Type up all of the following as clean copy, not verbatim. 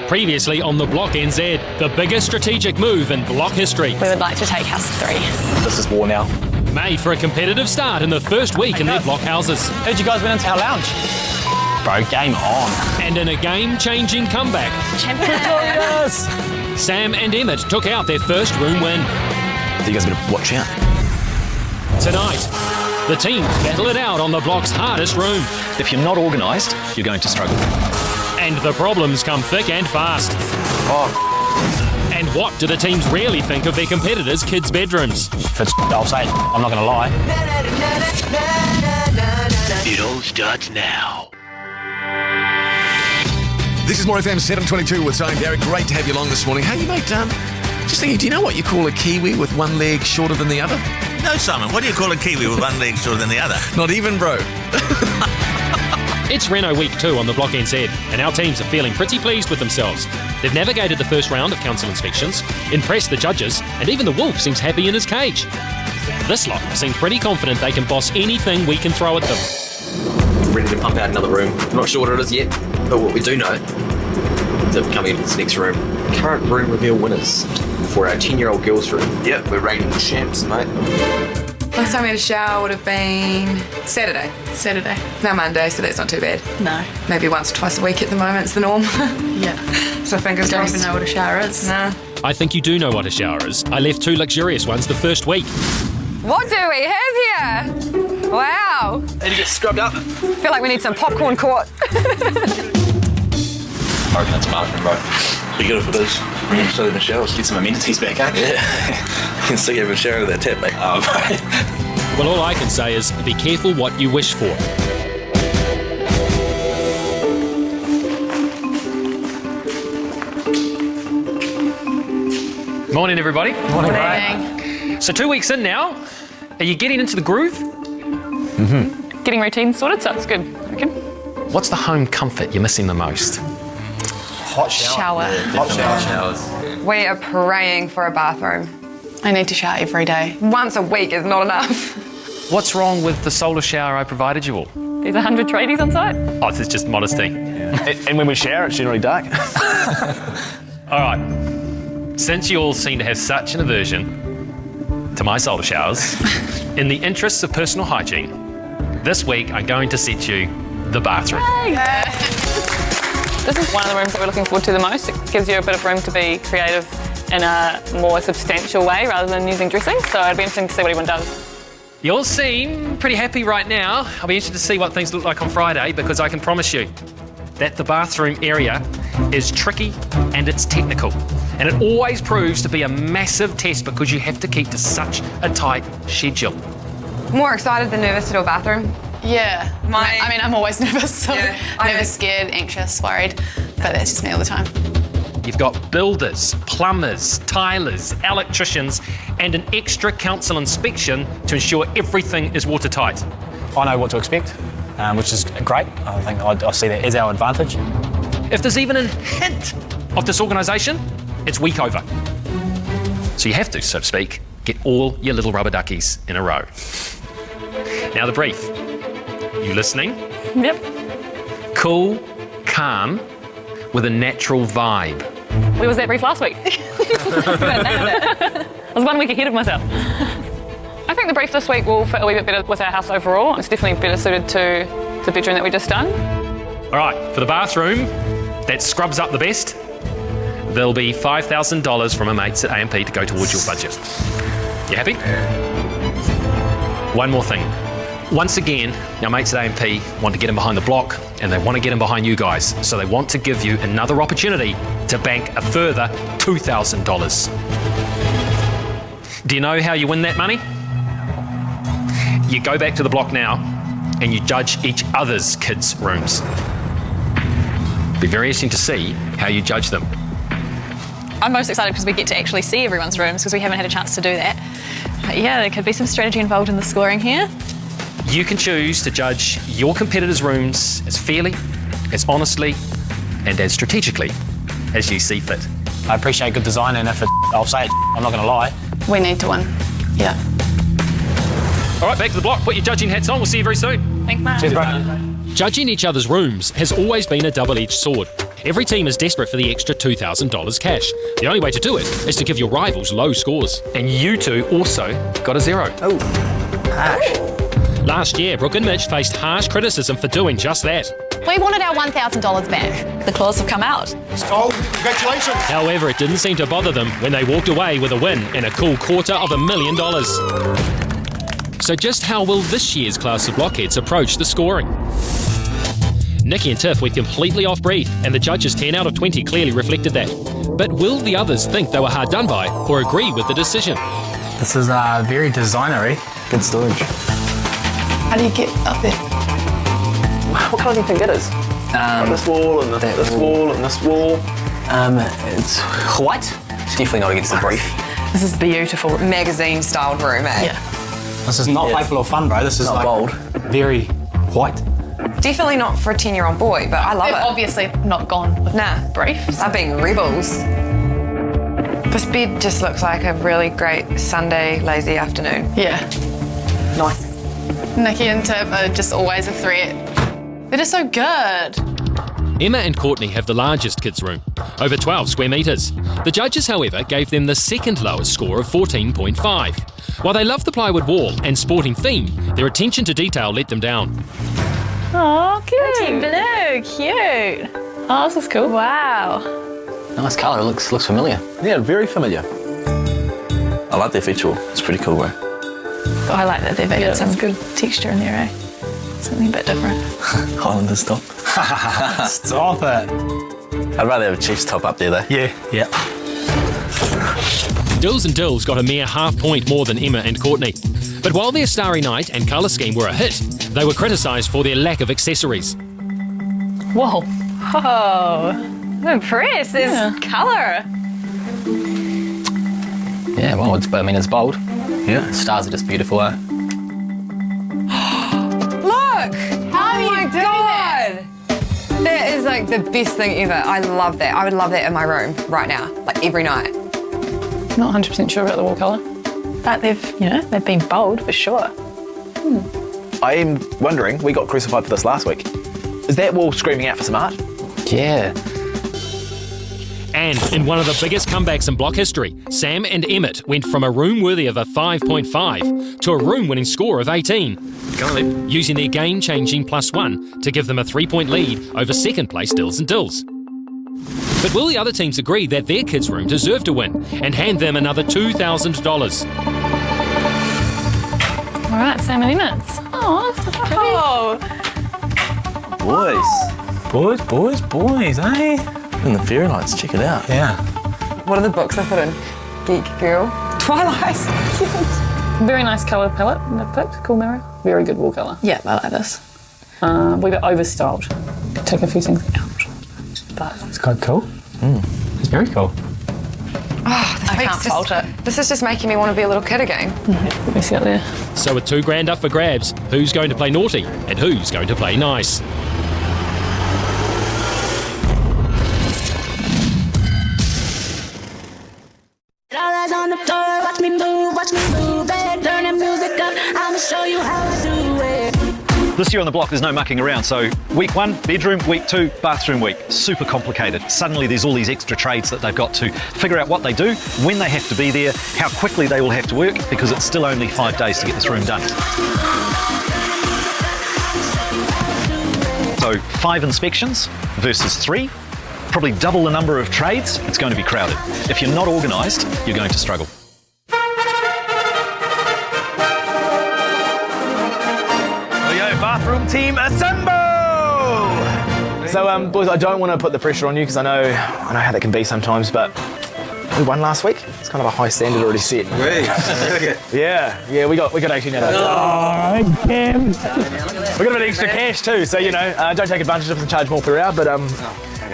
Previously on the Block NZ, the biggest strategic move in Block history. We would like to take House 3. This is war now. Made for a competitive start in the first week in their block houses. Heard you guys went into our lounge. Bro, game on. And in a game-changing comeback, Yes! Sam and Emmett took out their first room win. You guys better watch out. Tonight, the teams battle it out on the Block's hardest room. If you're not organised, you're going to struggle. And the problems come thick and fast. And what do the teams really think of their competitors' kids' bedrooms? If it's I'll say it. I'm not going to lie. It all starts now. This is More FM 722 with Simon Garrett. Great to have you along this morning. Hey, mate, just thinking, do you know what you call a Kiwi with one leg shorter than the other? No, Simon, what do you call a Kiwi with one leg shorter than the other? Not even, bro. It's Reno Week 2 on the Block NZ, and our teams are feeling pretty pleased with themselves. They've navigated the first round of council inspections, impressed the judges, and even the wolf seems happy in his cage. This lot seem pretty confident they can boss anything we can throw at them. Ready to pump out another room. I'm not sure what it is yet, but what we do know is that we're coming into this next room. Current room reveal winners for our 10-year-old girls' room. Yep, we're rating the champs, mate. Last time we had a shower would have been Saturday. No, Monday, so that's not too bad. No. Maybe once or twice a week at the moment, it's the norm. Yeah. So fingers Don't crossed. even know what a shower is. No. I think you do know what a shower is. I left 2 luxurious ones the first week. What do we have here? Wow. Need to get scrubbed up. I feel like we need some popcorn court. I reckon that's a bathroom, bro. Be good if it is. So in the showers. Get some amenities back, eh? Yeah. You can still have a shower with that tap, mate. Oh, bro. Well, all I can say is be careful what you wish for. Morning, everybody. Morning, bro. So 2 weeks in now, are you getting into the groove? Getting routine sorted, so it's good, I reckon. What's the home comfort you're missing the most? Hot shower. Shower. Hot showers. We are praying for a bathroom. I need to shower every day. Once a week is not enough. What's wrong with the solar shower I provided you all? There's 100 tradies on site. Oh, it's just modesty. And when we shower, it's generally dark. All right. Since you all seem to have such an aversion to my solar showers, in the interests of personal hygiene, this week I'm going to set you the bathroom. This is one of the rooms that we're looking forward to the most. It gives you a bit of room to be creative in a more substantial way rather than using dressing, so it'd be interesting to see what everyone does. You all seem pretty happy right now. I'll be interested to see what things look like on Friday, because I can promise you that the bathroom area is tricky and it's technical. And it always proves to be a massive test because you have to keep to such a tight schedule. More excited than nervous to do a bathroom. Yeah. I mean, I'm always nervous, so Yeah, I know. nervous, scared, anxious, worried, but that's just me all the time. You've got builders, plumbers, tilers, electricians, and an extra council inspection to ensure everything is watertight. I know what to expect, which is great. I think I see that as our advantage. If there's even a hint of disorganisation, it's week over. So you have to, so to speak, get all your little rubber duckies in a row. Now the brief. You listening? Yep. Cool, calm, with a natural vibe. Where was that brief last week? I was 1 week ahead of myself. I think the brief this week will fit a wee bit better with our house overall. It's definitely better suited to the bedroom that we just done. All right, for the bathroom, that scrubs up the best, there'll be $5,000 from our mates at AMP to go towards your budget. You happy? One more thing. Once again, our mates at AMP want to get in behind the block, and they want to get in behind you guys. So they want to give you another opportunity to bank a further $2,000. Do you know how you win that money? You go back to the block now and you judge each other's kids' rooms. Be very interesting to see how you judge them. I'm most excited because we get to actually see everyone's rooms because we haven't had a chance to do that. But yeah, there could be some strategy involved in the scoring here. You can choose to judge your competitors' rooms as fairly, as honestly, and as strategically as you see fit. I appreciate good design, and if I'll say it, I'm not going to lie. We need to win. Yeah. All right, back to the block. Put your judging hats on. We'll see you very soon. Thanks, Matt. Cheers, bro. Judging each other's rooms has always been a double-edged sword. Every team is desperate for the extra $2,000 cash. The only way to do it is to give your rivals low scores. And you two also got a 0. Oh, harsh. Last year, Brooke and Mitch faced harsh criticism for doing just that. We wanted our $1,000 back. The claws have come out. Oh, congratulations. However, it didn't seem to bother them when they walked away with a win and a cool $250,000. So just how will this year's class of blockheads approach the scoring? Nikki and Tiff went completely off brief, and the judges' 10 out of 20 clearly reflected that. But will the others think they were hard done by or agree with the decision? This is very designery. Good storage. How do you get up there? What colour do you think it is? This wall and this wall and this wall. It's white. It's definitely not against the brief. This is beautiful. Magazine-styled room, eh? Yeah. This is not playful or fun, bro. This is like bold. Very white. Definitely not for a 10-year-old boy, but I love it. Obviously not gone with briefs. They're being rebels. This bed just looks like a really great Sunday lazy afternoon. Yeah. Nice. Nikki and Tip are just always a threat. They're just so good. Emma and Courtney have the largest kids' room, over 12 square metres. The judges, however, gave them the second lowest score of 14.5. While they love the plywood wall and sporting theme, their attention to detail let them down. Oh, cute. Blue, cute. Oh, this is cool. Wow. Nice colour. It looks familiar. Yeah, very familiar. I like the feature. It's pretty cool, bro. I like that they've added some good texture in there, eh? Something a bit different. Highlanders top. Stop it. I'd rather have a Chiefs top up there, though. Yeah. Dills and Dills got a mere half point more than Emma and Courtney. But while their Starry Night and colour scheme were a hit, they were criticised for their lack of accessories. Whoa. Oh, I'm impressed. There's colour. Yeah, well, it's bold. Yeah. Stars are just beautiful, eh? Look! Oh my God! That is like the best thing ever. I love that. I would love that in my room right now, like every night. Not 100% sure about the wall colour. But they've been bold for sure. I am wondering, we got crucified for this last week. Is that wall screaming out for some art? Yeah. And in one of the biggest comebacks in block history, Sam and Emmett went from a room worthy of a 5.5 to a room-winning score of 18. Using their game-changing +1 to give them a 3-point lead over second place Dills and Dills. But will the other teams agree that their kids' room deserved to win and hand them another $2,000? All right, Sam and Emmett's. Oh, this is pretty. Boys, eh? And the fairy lights, check it out. Yeah. What are the books I put in? Geek Girl. Twilight. Very nice colour palette they've picked. Cool mirror. Very good wall colour. Yeah, I like this. We got overstyled. Take a few things out. But It's quite cool. It's very cool. Oh, I can't fault it. This is just making me want to be a little kid again. let me see out there. So with $2,000 up for grabs, who's going to play naughty and who's going to play nice? On the floor, watch me move it. Turn the music up, I'ma show you how I do it. This year on the block, there's no mucking around. So week 1, bedroom, week 2, bathroom week. Super complicated. Suddenly there's all these extra trades that they've got to figure out what they do, when they have to be there, how quickly they will have to work, because it's still only 5 days to get this room done. So 5 inspections versus 3. Probably double the number of trades. It's going to be crowded. If you're not organised, you're going to struggle. Bathroom team, assemble! So, boys, I don't want to put the pressure on you because I know how that can be sometimes, but we won last week. It's kind of a high standard already set. Yeah, we got 18 out of it. We got a bit of extra cash too, so don't take advantage of us and charge more per hour, but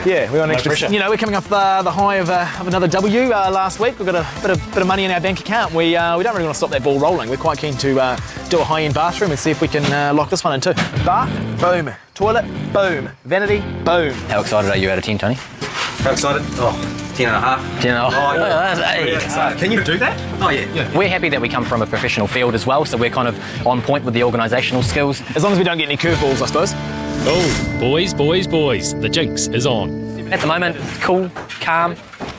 yeah, we got an extra. Pressure. We're coming off the high of another W last week. We've got a bit of money in our bank account. We don't really want to stop that ball rolling. We're quite keen to do a high-end bathroom and see if we can lock this one in too. Bath, boom. Toilet, boom. Vanity, boom. How excited are you out of 10, Tony? How excited? 10 and a half. 10 and a half. Yeah. Can you do that? Oh, yeah. We're happy that we come from a professional field as well, so we're kind of on point with the organisational skills. As long as we don't get any curveballs, I suppose. Oh, boys, the jinx is on. At the moment, it's cool, calm,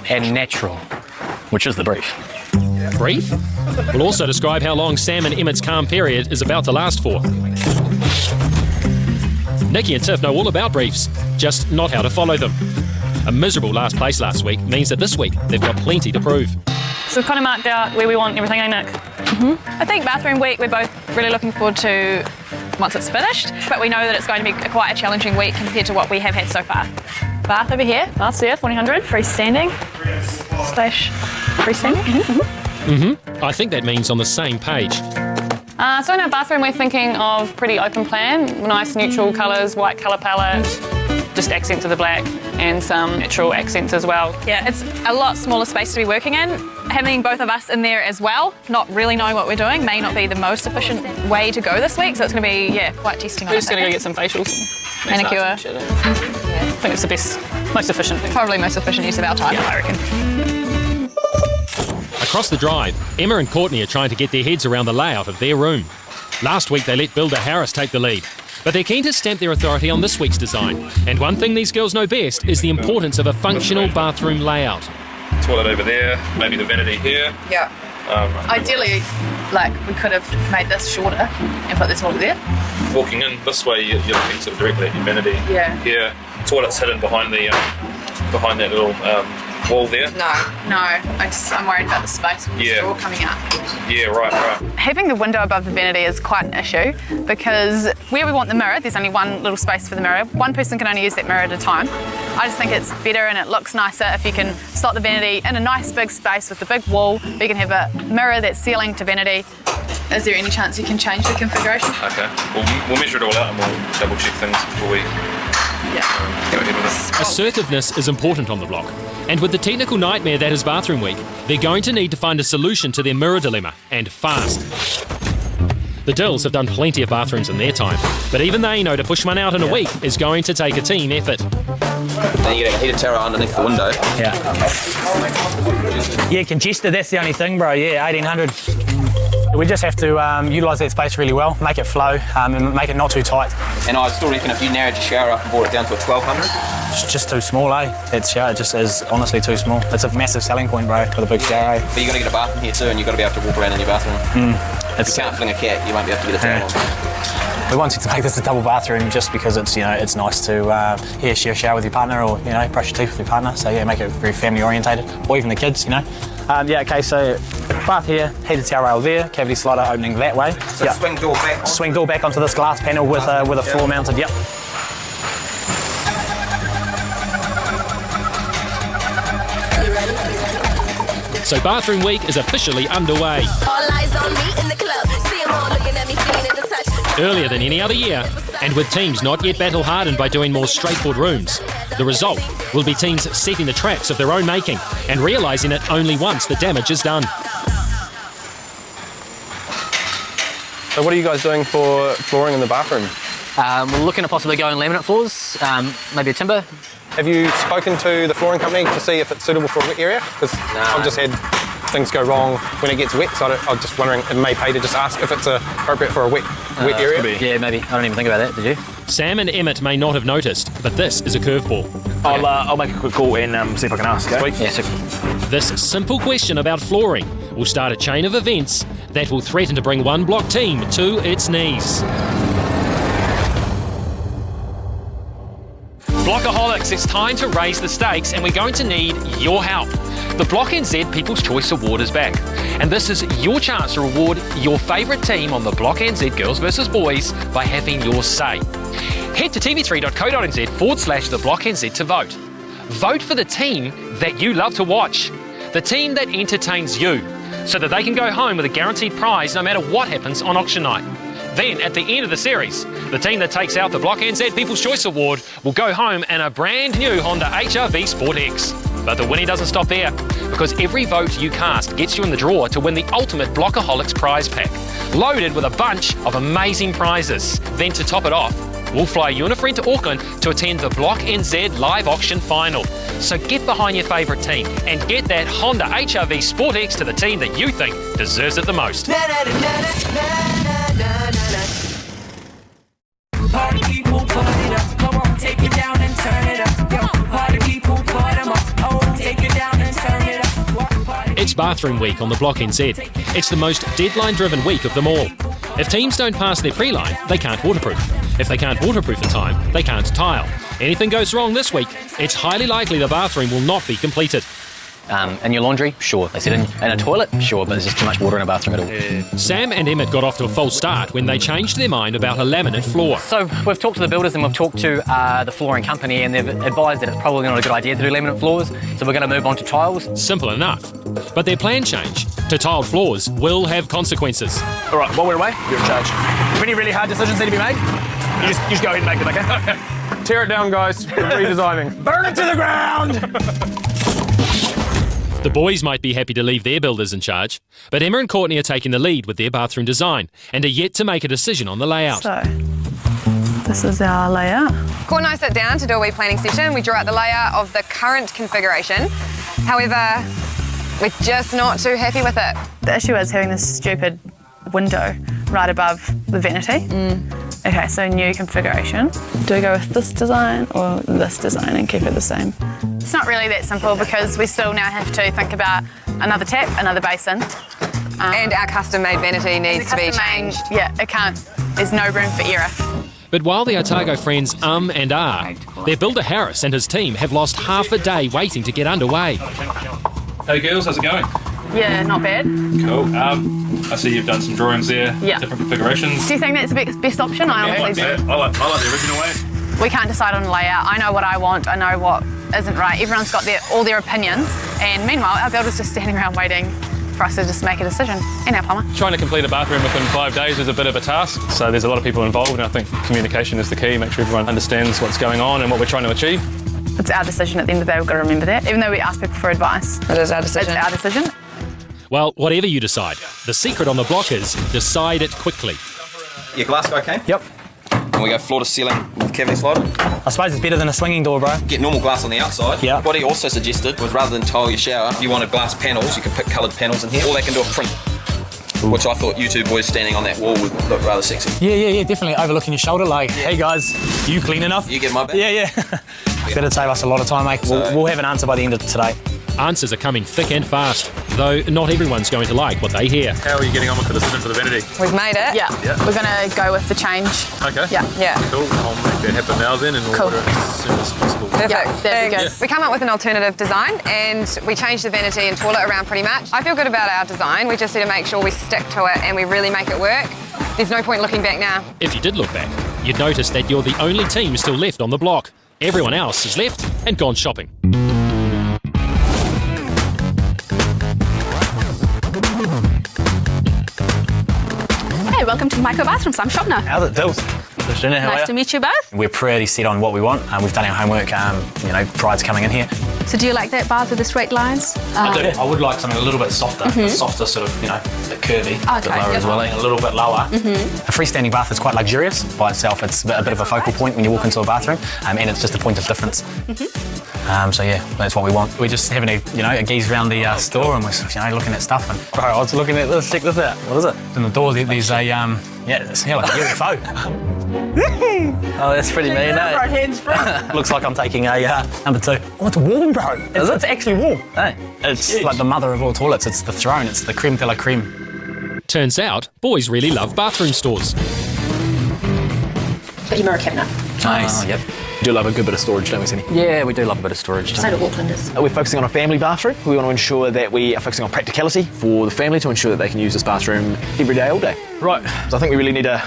and natural, which is the brief. Brief? We'll also describe how long Sam and Emmett's calm period is about to last for. Nikki and Tiff know all about briefs, just not how to follow them. A miserable last place last week means that this week they've got plenty to prove. So we've kind of marked out where we want everything, eh, Nick? I think bathroom week we're both really looking forward to once it's finished, but we know that it's going to be quite a challenging week compared to what we have had so far. Bath over here. Bath's here, 1400. Freestanding. Slash freestanding. I think that means on the same page. So in our bathroom we're thinking of pretty open plan, nice neutral colours, white colour palette, just accent to the black and some natural accents as well. Yeah, it's a lot smaller space to be working in. Having both of us in there as well, not really knowing what we're doing, may not be the most efficient way to go this week, so it's going to be, quite testing. We're just going to go get some facials. Manicure. I think it's the best, most efficient thing. Probably most efficient use of our time. Yeah, I reckon. Across the drive, Emma and Courtney are trying to get their heads around the layout of their room. Last week they let Builder Harris take the lead, but they're keen to stamp their authority on this week's design. And one thing these girls know best is the importance of a functional bathroom layout. Toilet over there, maybe the vanity here. Yeah. Ideally, we could have made this shorter and put the toilet there. Walking in this way, you're looking sort of directly at your vanity. Yeah. Here, toilet's hidden behind the behind that little wall there. No, I'm worried about the space with the straw coming out. Yeah, right. Having the window above the vanity is quite an issue because where we want the mirror, there's only one little space for the mirror. One person can only use that mirror at a time. I just think it's better and it looks nicer if you can slot the vanity in a nice big space with the big wall. You can have a mirror that's ceiling to vanity. Is there any chance you can change the configuration? Okay, we'll measure it all out and we'll double check things before we go ahead with it. Assertiveness is important on the block, and with the technical nightmare that is bathroom week, they're going to need to find a solution to their mirror dilemma, and fast. The Dills have done plenty of bathrooms in their time, but even they know to push one out in a week is going to take a team effort. Then you get a heated tower underneath the window. Yeah, congested, that's the only thing, bro. Yeah, 1800. We just have to utilise that space really well, make it flow, and make it not too tight. And I still reckon if you narrowed your shower up and brought it down to a 1200. It's just too small, eh? That shower just is honestly too small. It's a massive selling point, bro, for the big shower, eh? But you got to get a bathroom here too, and you got to be able to walk around in your bathroom. If you can't fling a cat, you won't be able to get a towel on. We wanted to make this a double bathroom just because it's it's nice to share a shower with your partner or brush your teeth with your partner. So make it very family orientated, or even the kids. Okay. So bath here, heated towel rail there, cavity slider opening that way. So swing door back. Swing door back onto this glass panel with a floor mounted. Yep. So bathroom week is officially underway. All eyes on me in the club. See 'em all looking at me, feeling the touch. Earlier than any other year, and with teams not yet battle-hardened by doing more straightforward rooms. The result will be teams setting the traps of their own making and realising it only once the damage is done. So what are you guys doing for flooring in the bathroom? We're looking at possibly going laminate floors, maybe a timber. Have you spoken to the flooring company to see if it's suitable for a wet area? Because I've just had things go wrong when it gets wet, so I'm just wondering, it may pay to just ask if it's appropriate for a wet area. Yeah, maybe. I don't even think about that, did you? Sam and Emmett may not have noticed, but this is a curveball. I'll make a quick call and see if I can ask. Sweet. Yeah, This simple question about flooring will start a chain of events that will threaten to bring one block team to its knees. Blockaholics, it's time to raise the stakes and we're going to need your help. The Block NZ People's Choice Award is back, and this is your chance to reward your favourite team on the Block NZ Girls vs Boys by having your say. Head to tv3.co.nz/the Block NZ to vote. Vote for the team that you love to watch, the team that entertains you, so that they can go home with a guaranteed prize no matter what happens on auction night. Then, at the end of the series, the team that takes out the Block NZ People's Choice Award will go home in a brand new Honda HR-V Sport X. But the winning doesn't stop there, because every vote you cast gets you in the draw to win the ultimate Blockaholics prize pack, loaded with a bunch of amazing prizes. Then to top it off, we'll fly you and a friend to Auckland to attend the Block NZ live auction final. So get behind your favourite team and get that Honda HR-V Sport X to the team that you think deserves it the most. Party people, put it up. Come on, take it down and turn it up. Yo, party people. It's bathroom week on the Block NZ. It's the most deadline-driven week of them all. If teams don't pass their pre-line, they can't waterproof. If they can't waterproof in time, they can't tile. Anything goes wrong this week, it's highly likely the bathroom will not be completed. In your laundry, sure. They said in a toilet, sure, but there's just too much water in a bathroom at all. Sam and Emmett got off to a false start when they changed their mind about a laminate floor. So we've talked to the builders and we've talked to the flooring company, and they've advised that it's probably not a good idea to do laminate floors, so we're going to move on to tiles. Simple enough. But their plan change to tiled floors will have consequences. All right, while we're away, you're in charge. If any really hard decisions need to be made, you just go ahead and make them, okay? Tear it down, guys. We're redesigning. Burn it to the ground! The boys might be happy to leave their builders in charge, but Emma and Courtney are taking the lead with their bathroom design and are yet to make a decision on the layout. So, this is our layout. Courtney and I sat down to do a wee planning session. We drew out the layout of the current configuration. However, we're just not too happy with it. The issue is having this stupid window right above the vanity. Okay, so new configuration. Do we go with this design or this design and keep it the same? It's not really that simple because we still now have to think about another tap, another basin. And our custom-made vanity needs to be changed. Yeah, it can't. There's no room for error. But while the Otago friends and ah, their builder Harris and his team have lost half a day waiting to get underway. Hey girls, how's it going? Yeah, not bad. Cool. I see you've done some drawings there, Yeah. different configurations. Do you think that's the best option? I like the original way. We can't decide on layout. I know what I want. I know what isn't right. Everyone's got all their opinions, and meanwhile, our builder's just standing around waiting for us to just make a decision. And our plumber. Trying to complete a bathroom within 5 days is a bit of a task, so there's a lot of people involved, and I think communication is the key. Make sure everyone understands what's going on and what we're trying to achieve. It's our decision at the end of the day. We've got to remember that. Even though we ask people for advice, it is our decision. It's our decision. Well, whatever you decide, the secret on the block is decide it quickly. Your glass guy came? Yep. And we go floor to ceiling with cavity slider. I suppose it's better than a swinging door, bro. Get normal glass on the outside. Yeah. What he also suggested was rather than tile your shower, if you wanted glass panels, you could pick coloured panels in here. Or they can do a print. Which I thought you two boys standing on that wall would look rather sexy. Yeah, definitely overlooking your shoulder, like, hey guys, you clean enough? You get my back? Yeah. That'd save us a lot of time, mate. We'll have an answer by the end of today. Answers are coming thick and fast, though not everyone's going to like what they hear. How are you getting on with the decision for the vanity? We've made it. Yeah. We're going to go with the change. Okay. Yeah. Cool. I'll make that happen now then, and we'll order it as soon as possible. Perfect. Yeah, that'd be good. We come up with an alternative design and we changed the vanity and toilet around pretty much. I feel good about our design. We just need to make sure we stick to it and we really make it work. There's no point looking back now. If you did look back, you'd notice that you're the only team still left on the block. Everyone else has left and gone shopping. Hey, welcome to Micro Bathrooms. I'm Shobna. How's it, Dills? Nice to meet you both. We're pretty set on what we want. We've done our homework, prior to coming in here. So do you like that bath with the straight lines? I do. I would like something a little bit softer, softer sort of, a bit curvy, a bit lower as well, a little bit lower. A freestanding bath is quite luxurious by itself. It's a bit of a focal point when you walk into a bathroom, and it's just a point of difference. So yeah, that's what we want. We're just having a gaze around the store, and we're looking at stuff. And bro, I was looking at this. Check this out. What is it? In the door, there's a it's like a UFO. Oh, that's pretty mean, eh? Hands free. Looks like I'm taking a number 2. Oh, it's warm, bro. It's actually warm. Hey, it's like the mother of all toilets. It's the throne. It's the creme de la creme. Turns out, boys really love bathroom stores. Got your mirror cabinet. Nice. Yep. We do love a good bit of storage, don't we, Cindy? Yeah, we do love a bit of storage. So do Aucklanders. We're focusing on a family bathroom. We want to ensure that we are focusing on practicality for the family to ensure that they can use this bathroom every day, all day. Right. So I think we really need to,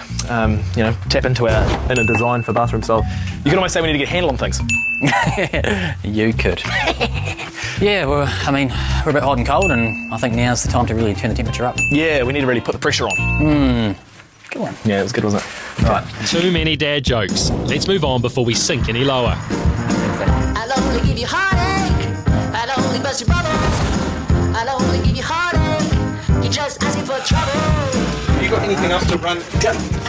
tap into our inner design for bathroom style. You can almost say we need to get a handle on things. You could. Yeah, well, we're a bit hot and cold, and I think now's the time to really turn the temperature up. Yeah, we need to really put the pressure on. Good one. Yeah, it was good, wasn't it? Right. Too many dad jokes. Let's move on before we sink any lower. I'll only give you heartache. I'll only bust your bubble. I'll only give you heartache. You're just asking for trouble. You got anything else to run?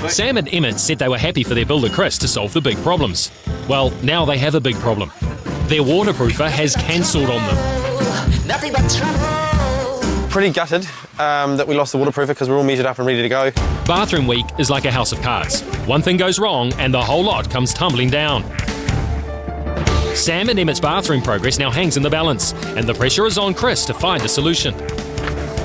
Sam and Emmett said they were happy for their builder Chris to solve the big problems. Well, now they have a big problem. Their waterproofer has cancelled on them. Nothing but trouble. Pretty gutted that we lost the waterproofer because we're all measured up and ready to go. Bathroom week is like a house of cards. One thing goes wrong and the whole lot comes tumbling down. Sam and Emmett's bathroom progress now hangs in the balance, and the pressure is on Chris to find a solution.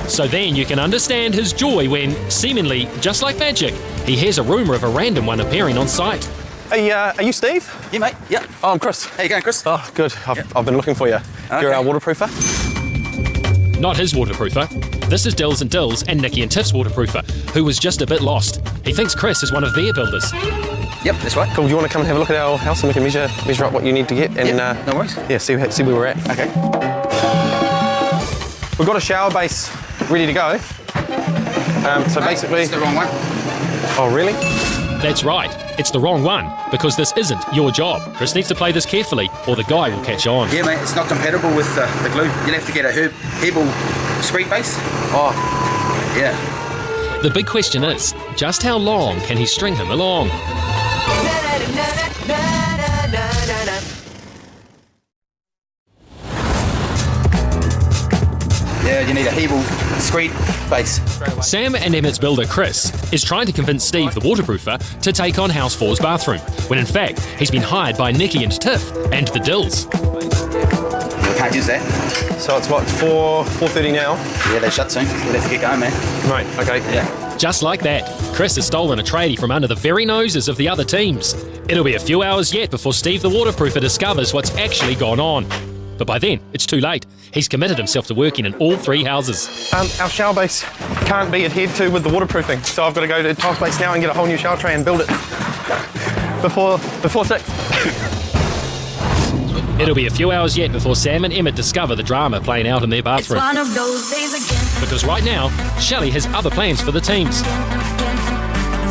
So then you can understand his joy when, seemingly just like magic, he hears a rumour of a random one appearing on site. Hey, are you Steve? Yeah, mate. Yeah. Oh, I'm Chris. How you going, Chris? Oh, good. I've been looking for you. Okay. You're our waterproofer? Not his waterproofer. This is Dills and Dills and Nikki and Tiff's waterproofer, who was just a bit lost. He thinks Chris is one of their builders. Yep, that's right. Cool. Do you want to come and have a look at our house and we can measure up what you need to get? And no worries. Yeah, see where we're at. Okay. We've got a shower base ready to go. So basically, it's the wrong one. Oh, really? That's right. It's the wrong one, because this isn't your job. Chris needs to play this carefully, or the guy will catch on. Yeah, mate, it's not compatible with the glue. You'll have to get a herbal screed base. Oh. Yeah. The big question is, just how long can he string him along? Yeah, you need a herbal screed base. Sam and Emmett's builder, Chris, is trying to convince Steve, the waterproofer, to take on House 4's bathroom, when in fact, he's been hired by Nikki and Tiff and the Dills. We can't use that. So it's what, 4:30 now? Yeah, they shut soon. We'll have to get going, man. Right, okay. Yeah. Just like that, Chris has stolen a tradie from under the very noses of the other teams. It'll be a few hours yet before Steve, the waterproofer, discovers what's actually gone on. But by then, it's too late. He's committed himself to working in all 3 houses. Our shower base can't be adhered to with the waterproofing, so I've got to go to Tile's Place now and get a whole new shower tray and build it before 6. It'll be a few hours yet before Sam and Emmett discover the drama playing out in their bathroom. It's one of those days again. Because right now, Shelley has other plans for the teams.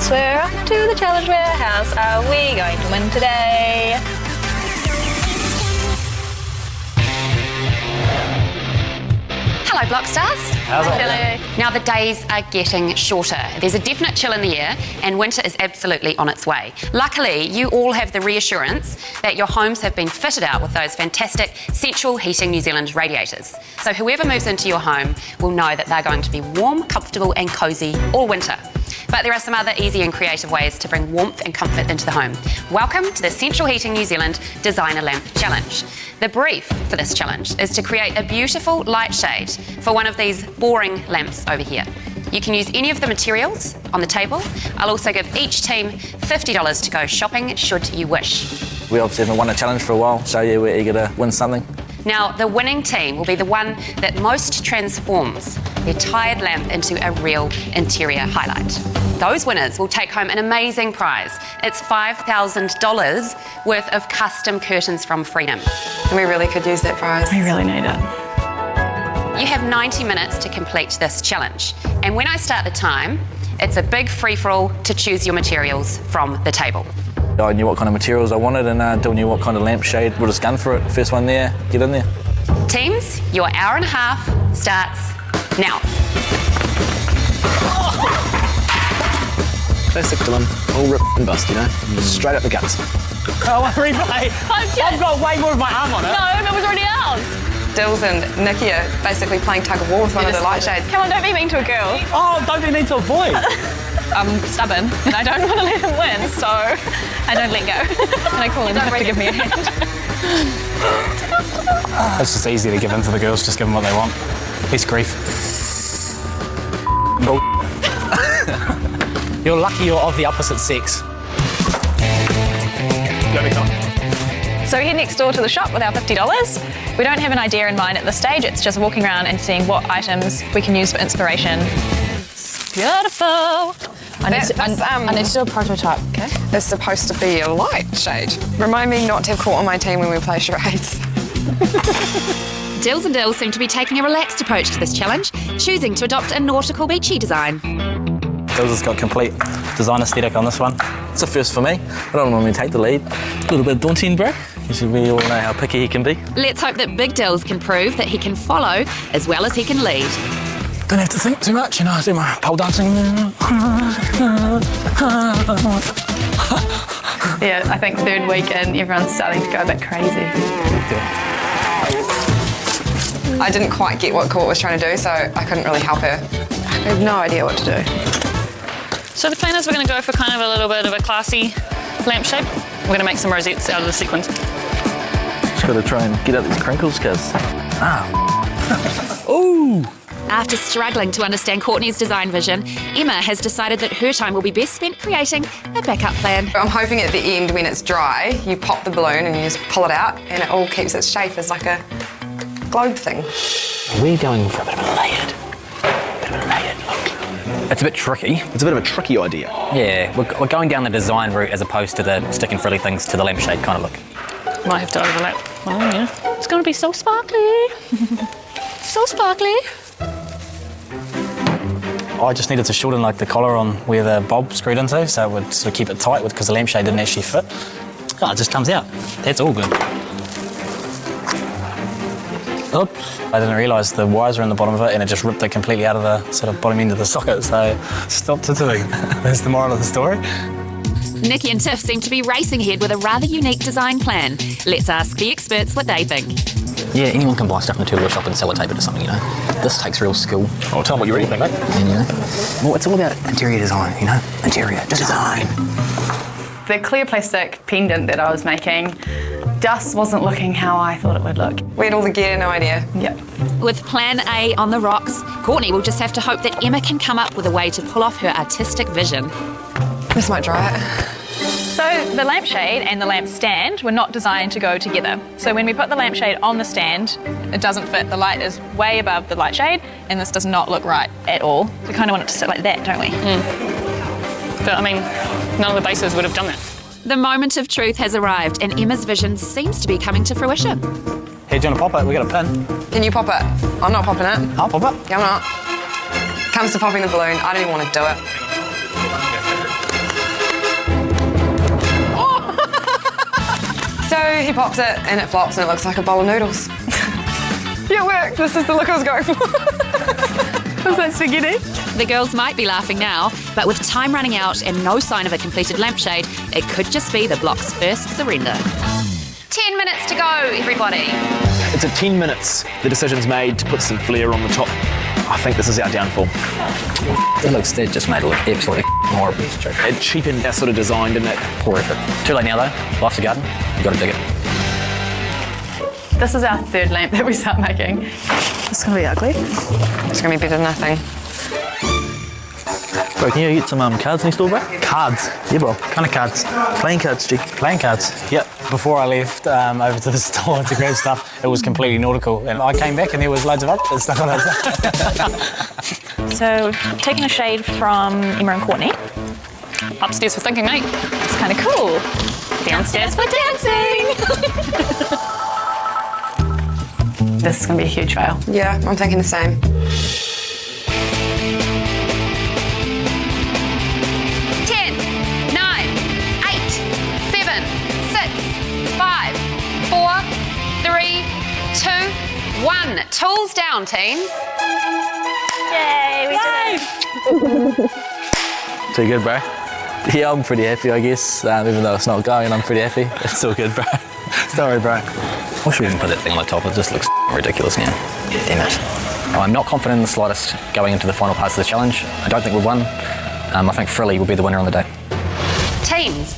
So we're off to the challenge warehouse. Are we going to win today? Hello, Blockstars. How's it? Hello. Now the days are getting shorter. There's a definite chill in the air and winter is absolutely on its way. Luckily, you all have the reassurance that your homes have been fitted out with those fantastic Central Heating New Zealand radiators. So whoever moves into your home will know that they're going to be warm, comfortable and cosy all winter. But there are some other easy and creative ways to bring warmth and comfort into the home. Welcome to the Central Heating New Zealand Designer Lamp Challenge. The brief for this challenge is to create a beautiful light shade for one of these boring lamps over here. You can use any of the materials on the table. I'll also give each team $50 to go shopping should you wish. We obviously haven't won a challenge for a while, so yeah, we're eager to win something. Now, the winning team will be the one that most transforms their tired lamp into a real interior highlight. Those winners will take home an amazing prize. It's $5,000 worth of custom curtains from Freedom. We really could use that prize. We really need it. You have 90 minutes to complete this challenge. And when I start the time, it's a big free-for-all to choose your materials from the table. I knew what kind of materials I wanted and Dill knew what kind of lampshade. We'll just gun for it. First one there, get in there. Teams, your hour and a half starts now. Classic Dylan, all ripped and bust, you know? Straight up the guts. Oh, replay. I've got way more of my arm on it. No, it was already ours. Dills and Nikki are basically playing tug of war with one of the light shades. Come on, don't be mean to a girl. Oh, don't be mean to a boy. I'm stubborn and I don't want to let him win, so I don't let go. And I call him to give me a hand. It's just easy to give in to the girls, just give them what they want. Peace grief. You're lucky you're of the opposite sex. So we head next door to the shop with our $50. We don't have an idea in mind at this stage, it's just walking around and seeing what items we can use for inspiration. Beautiful. I need to do a prototype. Okay. It's supposed to be a light shade. Remind me not to have caught on my team when we play charades. Dills and Dills seem to be taking a relaxed approach to this challenge, choosing to adopt a nautical beachy design. Dills has got complete design aesthetic on this one. It's a first for me. I don't normally take the lead. A little bit daunting, bro. We all know how picky he can be. Let's hope that Big Dills can prove that he can follow as well as he can lead. Don't have to think too much, you know, I do my pole dancing. Yeah, I think third week in, everyone's starting to go a bit crazy. I didn't quite get what Court was trying to do, so I couldn't really help her. I have no idea what to do. So the plan is we're going to go for kind of a little bit of a classy lampshade. We're going to make some rosettes out of the sequins. Just got to try and get out these crinkles, cuz. Ooh! After struggling to understand Courtney's design vision, Emma has decided that her time will be best spent creating a backup plan. I'm hoping at the end, when it's dry, you pop the balloon and you just pull it out and it all keeps its shape as like a globe thing. We're going for a bit of a layered. It's a bit tricky. It's a bit of a tricky idea. Yeah, we're going down the design route as opposed to the stick and frilly things to the lampshade kind of look. Might have to overlap. Oh, yeah. It's going to be so sparkly. So sparkly. I just needed to shorten like the collar on where the bulb screwed into, so it would sort of keep it tight because the lampshade didn't actually fit. Oh, it just comes out. That's all good. Oops. I didn't realise the wires were in the bottom of it and it just ripped it completely out of the sort of bottom end of the socket, so stopped it doing. That's the moral of the story. Nikki and Tiff seem to be racing ahead with a rather unique design plan. Let's ask the experts what they think. Yeah, anyone can buy stuff in the tool shop and sellotape it or something, you know. This takes real skill. Oh, tell them what you really think, mate. And, you know, well, it's all about interior design, you know. Interior design. The clear plastic pendant that I was making just wasn't looking how I thought it would look. We had all the gear, no idea. Yep. With plan A on the rocks, Courtney will just have to hope that Emma can come up with a way to pull off her artistic vision. This might dry it. So the lampshade and the lamp stand were not designed to go together. So when we put the lampshade on the stand, it doesn't fit. The light is way above the light shade, and this does not look right at all. We kind of want it to sit like that, don't we? But I mean, none of the bases would have done that. The moment of truth has arrived, and Emma's vision seems to be coming to fruition. Hey, do you want to pop it? We got a pin. Can you pop it? I'm not popping it. I'll pop it. Yeah, I'm not. Comes to popping the balloon, I don't even want to do it. So he pops it and it flops and it looks like a bowl of noodles. Yeah, it worked. This is the look I was going for. Was that spaghetti? The girls might be laughing now, but with time running out and no sign of a completed lampshade, it could just be the block's first surrender. 10 minutes to go, everybody. It's at 10 minutes. The decision's made to put some flair on the top. I think this is our downfall. It just made it look absolutely horrible. It cheapened our sort of design, didn't it? Poor effort. Too late now though. Life's a garden. You've got to dig it. This is our third lamp that we start making. It's going to be ugly. It's going to be better than nothing. Bro, can you get some cards next door, bro? Cards? Yeah, bro. What kind of cards? Playing cards, G. Playing cards? Yep. Before I left over to the store to grab stuff, it was completely nautical. And I came back and there was loads of other stuff on it. So we've taken a shade from Emma and Courtney. Upstairs for thinking, mate. It's kind of cool. Downstairs for dancing. This is going to be a huge fail. Yeah, I'm thinking the same. Tools down, teams. Yay, we did it. Too good, bro. Yeah, I'm pretty happy, I guess. Even though it's not going, I'm pretty happy. It's all good, bro. Sorry, bro. I should even put that thing on the top. It just looks ridiculous now. Damn it. I'm not confident in the slightest going into the final parts of the challenge. I don't think we've won. I think Frilly will be the winner on the day. Teams.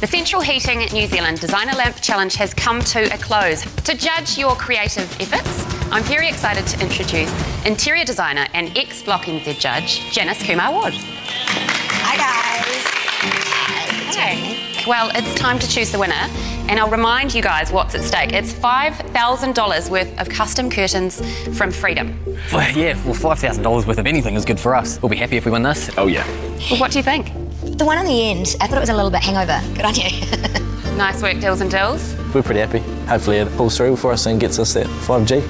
The Central Heating New Zealand Designer Lamp Challenge has come to a close. To judge your creative efforts, I'm very excited to introduce interior designer and ex-Block NZ judge, Janice Kumar-Ward. Hi guys. Hey. Well, it's time to choose the winner, and I'll remind you guys what's at stake. It's $5,000 worth of custom curtains from Freedom. Well, yeah, well, $5,000 worth of anything is good for us. We'll be happy if we win this. Oh, yeah. Well, what do you think? The one on the end, I thought it was a little bit hangover. Good on you. Nice work, Dills and Dills. We're pretty happy. Hopefully it pulls through for us and gets us that 5G.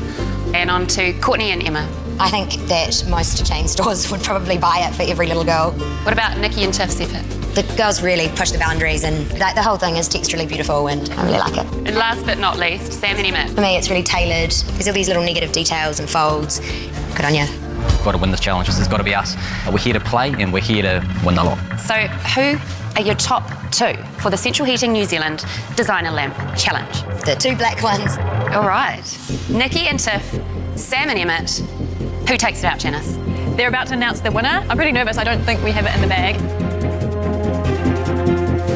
And on to Courtney and Emma. I think that most chain stores would probably buy it for every little girl. What about Nikki and Tiff's effort? The girls really push the boundaries and the whole thing is texturally beautiful and I really like it. And last but not least, Sam and Emma. For me, it's really tailored. There's all these little negative details and folds. Good on you. We've got to win this challenge. This has got to be us. We're here to play and we're here to win the lot. So who are your top two for the Central Heating New Zealand Designer Lamp Challenge? The two black ones. All right. Nikki and Tiff, Sam and Emmett. Who takes it out, Janice? They're about to announce the winner. I'm pretty nervous. I don't think we have it in the bag.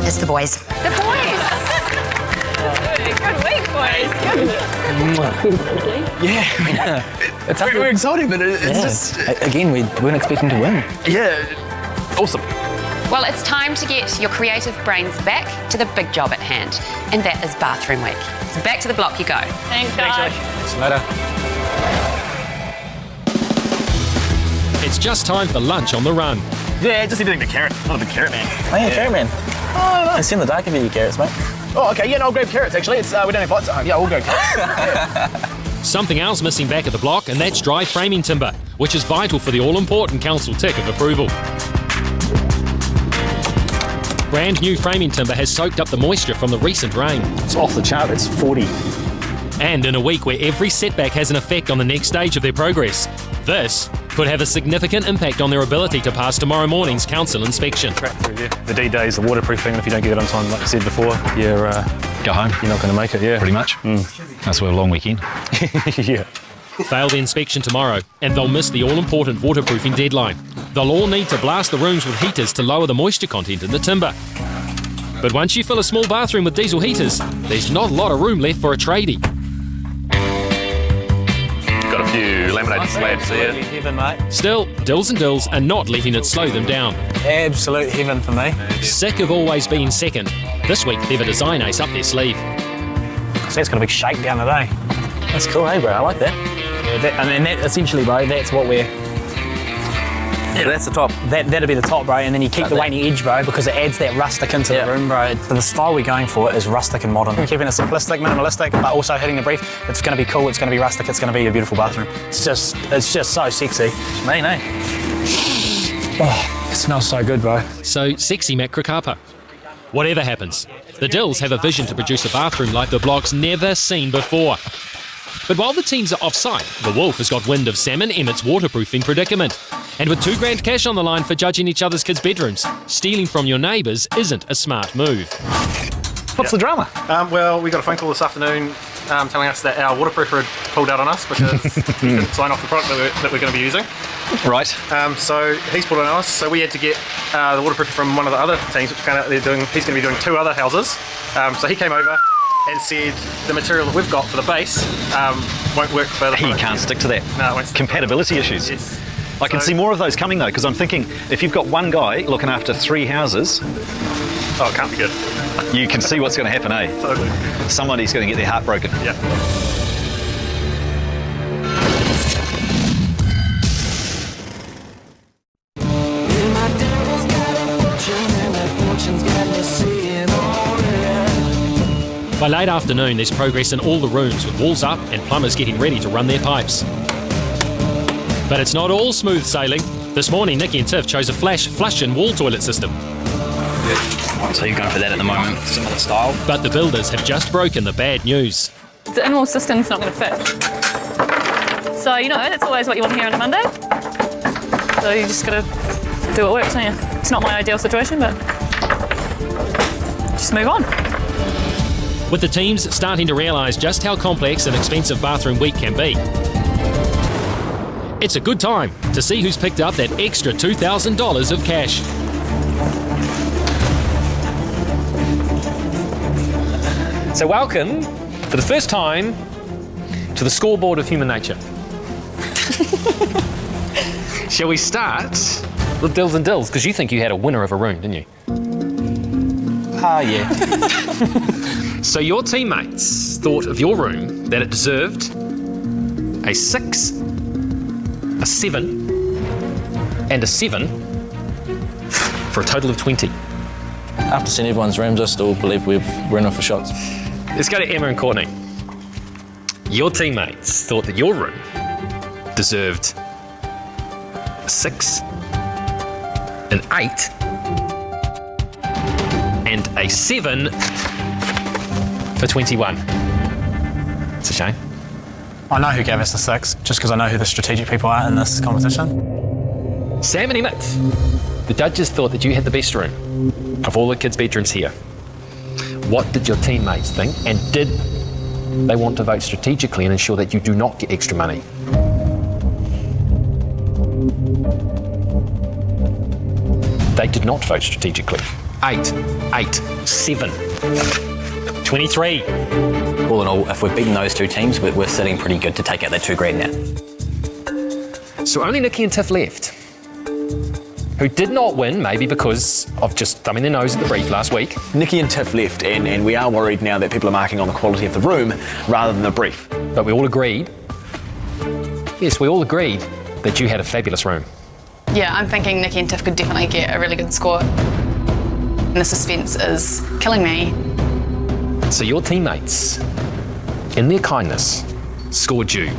It's the boys. The boys. Good week, boys. Yeah. It's we're excited, but it's just... Again, we weren't expecting to win. Yeah. Awesome. Well, it's time to get your creative brains back to the big job at hand, and that is bathroom week. So back to the block you go. Thanks, guys. See you later. It's just time for lunch on the run. Yeah, just eating the carrot. Not a big carrot man. Oh, yeah, carrot man. Oh, nice. I see in the dark if you eat carrots, mate. Oh, okay. Yeah, no, I'll grab carrots, actually. It's, we don't have lights at home. Yeah, we'll go carrots. Something else missing back at the block, and that's dry framing timber, which is vital for the all-important council tick of approval. Brand new framing timber has soaked up the moisture from the recent rain. It's off the chart, it's 40. And in a week where every setback has an effect on the next stage of their progress, this could have a significant impact on their ability to pass tomorrow morning's council inspection. The D-Day is the waterproofing, and if you don't get it on time, like I said before, you're Go home. You're not going to make it, yeah. Pretty much. That's a long weekend. Yeah. Fail the inspection tomorrow, and they'll miss the all-important waterproofing deadline. They'll all need to blast the rooms with heaters to lower the moisture content in the timber. But once you fill a small bathroom with diesel heaters, there's not a lot of room left for a tradie. Got a few laminated slabs there. Heaven, mate. Still, Dills and Dills are not letting it slow them down. Absolute heaven for me. Sick of always being second, this week they've a design ace up their sleeve. So that's got a big shakedown today. That's cool, hey, bro? I like that. Yeah, that essentially, bro, that's what we're... Yeah, that's the top. That'll be the top, bro, and then you keep the weighting edge, bro, because it adds that rustic into the room, bro. The style we're going for is rustic and modern. We're keeping it simplistic, minimalistic, but also hitting the brief. It's going to be cool, it's going to be rustic, it's going to be a beautiful bathroom. It's just so sexy. It's mean, eh? Oh, it smells so good, bro. So sexy, Matt Krakapa. Whatever happens, the Dills have a vision to produce a bathroom like the block's never seen before. But while the teams are off-site, the Wolf has got wind of Sam and Emmett's waterproofing predicament. And with $2,000 cash on the line for judging each other's kids' bedrooms, stealing from your neighbours isn't a smart move. What's the drama? Well, we got a phone call this afternoon telling us that our waterproofer had pulled out on us because he couldn't sign off the product that we're going to be using. Right. So he's pulled it on us, so we had to get the waterproofer from one of the other teams, which found out he's going to be doing 2 other houses. So he came over and said the material that we've got for the base won't work for the He can't stick to that. No, it won't stick. Compatibility issues. Yes. I can see more of those coming though, because I'm thinking if you've got one guy looking after 3 houses, oh, it can't be good. You can see what's going to happen, eh? Totally. Somebody's going to get their heart broken. Yeah. By late afternoon, there's progress in all the rooms, with walls up and plumbers getting ready to run their pipes. But it's not all smooth sailing. This morning, Nikki and Tiff chose a flush-in wall toilet system. So you're going for that at the moment, similar style. But the builders have just broken the bad news. The in-wall system's not going to fit. So, you know, that's always what you want to hear on a Monday. So you just got to do what works, don't you? It's not my ideal situation, but just move on. With the teams starting to realise just how complex and expensive bathroom week can be, it's a good time to see who's picked up that extra $2,000 of cash. So welcome, for the first time, to the scoreboard of human nature. Shall we start with Dills and Dills? Because you think you had a winner of a room, didn't you? Yeah. So your teammates thought of your room that it deserved a 6, a 7, and a 7 for a total of 20. After seeing everyone's rooms, I still believe we're in off for shots. Let's go to Emma and Courtney. Your teammates thought that your room deserved a 6, an 8, and a 7 for 21. It's a shame. I know who gave us the 6, just because I know who the strategic people are in this competition. Sam and Emmett, the judges thought that you had the best room of all the kids' bedrooms here. What did your teammates think, and did they want to vote strategically and ensure that you do not get extra money? They did not vote strategically. 8, 8, 7, 23. All in all, if we've beaten those two teams, we're sitting pretty good to take out that $2,000 now. So only Nikki and Tiff left, who did not win, maybe because of just thumbing their nose at the brief last week. Nikki and Tiff left, and we are worried now that people are marking on the quality of the room rather than the brief. But we all agreed, yes, we all agreed that you had a fabulous room. Yeah, I'm thinking Nikki and Tiff could definitely get a really good score. And the suspense is killing me. So your teammates, in their kindness, scored you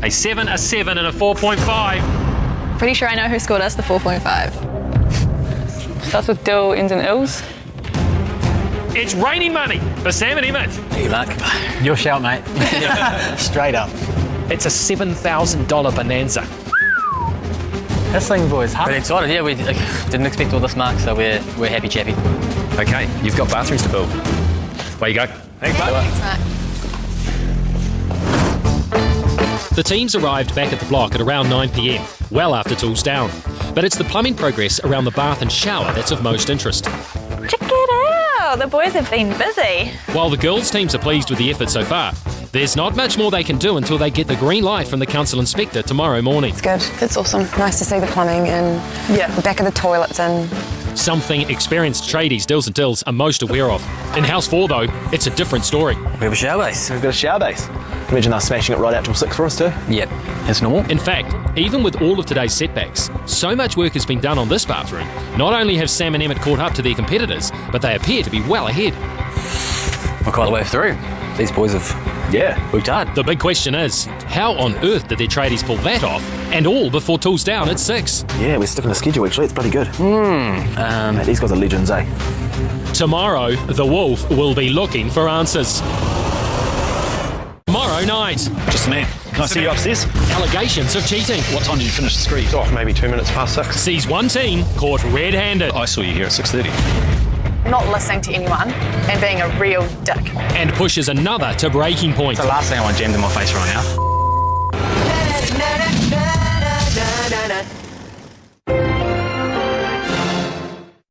a 7, a 7, and a 4.5. Pretty sure I know who scored us the 4.5. Starts with dill, ends in ills. It's raining money for Sam and Emmett. Hey, Mark. Your shout, mate. Straight up. It's a $7,000 bonanza. This thing, boys, huh? Pretty excited, yeah. We didn't expect all this, Mark, so we're happy chappy. Okay, you've got bathrooms to build. Away you go. Thanks, mate. Thanks, Matt. The teams arrived back at the block at around 9 p.m, well after tools down. But it's the plumbing progress around the bath and shower that's of most interest. Check it out! The boys have been busy. While the girls' teams are pleased with the effort so far, there's not much more they can do until they get the green light from the council inspector tomorrow morning. It's good. It's awesome. Nice to see the plumbing and the back of the toilets and Something experienced tradies, Dills and Tills, are most aware of. In House 4, though, it's a different story. We have a shower base. We've got a shower base. Imagine us smashing it right out till 6 for us too. Yep, it's normal. In fact, even with all of today's setbacks, so much work has been done on this bathroom. Not only have Sam and Emmett caught up to their competitors, but they appear to be well ahead. We're quite a way through. These boys have worked hard. The big question is, how on earth did their tradies pull that off? And all before tools down at 6. Yeah, we're sticking to schedule actually. It's bloody good. Mate, these guys are legends, eh? Tomorrow, the Wolf will be looking for answers. Tomorrow night. Just a man. Can I see you upstairs? Allegations of cheating. What time did you finish the screed? Oh, maybe 2 minutes past 6. Sees one team caught red-handed. I saw you here at 6:30. Not listening to anyone and being a real dick. And pushes another to breaking point. The last thing I want jammed in my face right now.